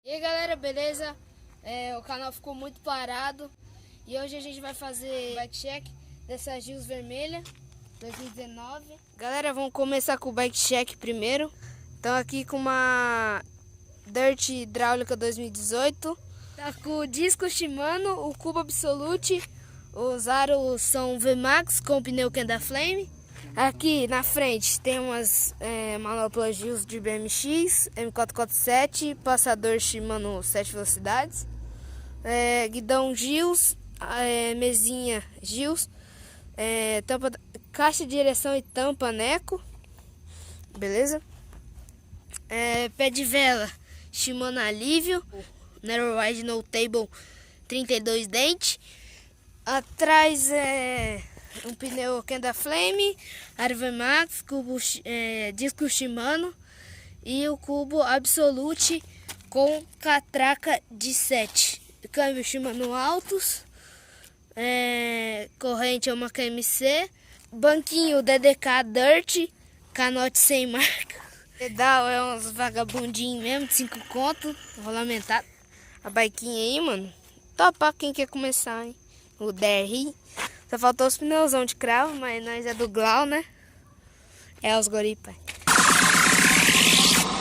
E aí galera, beleza? O canal ficou muito parado e hoje a gente vai fazer bike check dessa Gills vermelha 2019. Galera, vamos começar com o bike check primeiro. Então aqui com uma Dirt hidráulica 2018. Tá com o disco Shimano, o cubo Absolute. Os aros são VMAX com pneu Kenda Flame. Aqui na frente tem umas manoplas Gills de BMX, M447, passador Shimano 7 velocidades, guidão Gills, mesinha Gills, caixa de direção e tampa Neco, beleza? Pé de vela Shimano Alívio, Narrow Wide No Table 32 dente. Atrás um pneu Kenda Flame, aro VMAX, cubo, disco Shimano e o cubo Absolute com catraca de 7. Câmbio Shimano Altos, corrente é uma KMC, banquinho DDK Dirt, canote sem marca. Pedal é uns vagabundinhos mesmo, de 5 conto, rolamento. A biquinha aí, mano, topa quem quer começar, hein? O DRI. Só faltou os pneuzão de cravo, mas nós é do Glau, né? É os goripa.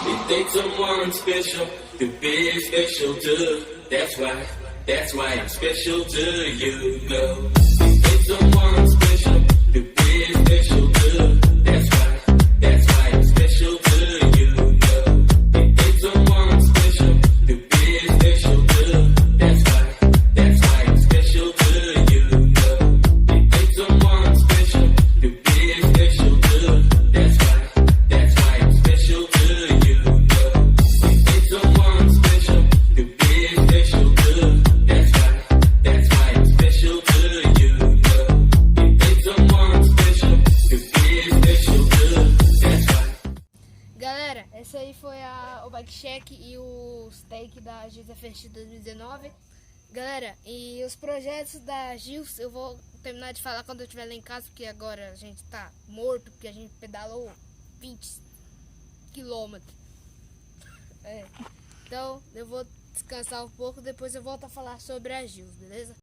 It takes someone special to be special too. That's why I'm special to you, girl. It takes someone special to be special too. That's why I'm special to you, girl. It takes someone special to be special too. That's why I'm special to you, girl. It takes someone special to be special too. That's why I'm special to you, girl. It takes someone special to be special too. That's why I'm special to you, girl. It takes someone special to be special too. That's why. Galera, esse aí foi o bike check e o take da Gills FST 2019. Galera, e os projetos da Gills eu vou terminar de falar quando eu estiver lá em casa, porque agora a gente tá morto, porque a gente pedalou 20 quilômetros. Então eu vou descansar um pouco, depois eu volto a falar sobre a Gills, beleza?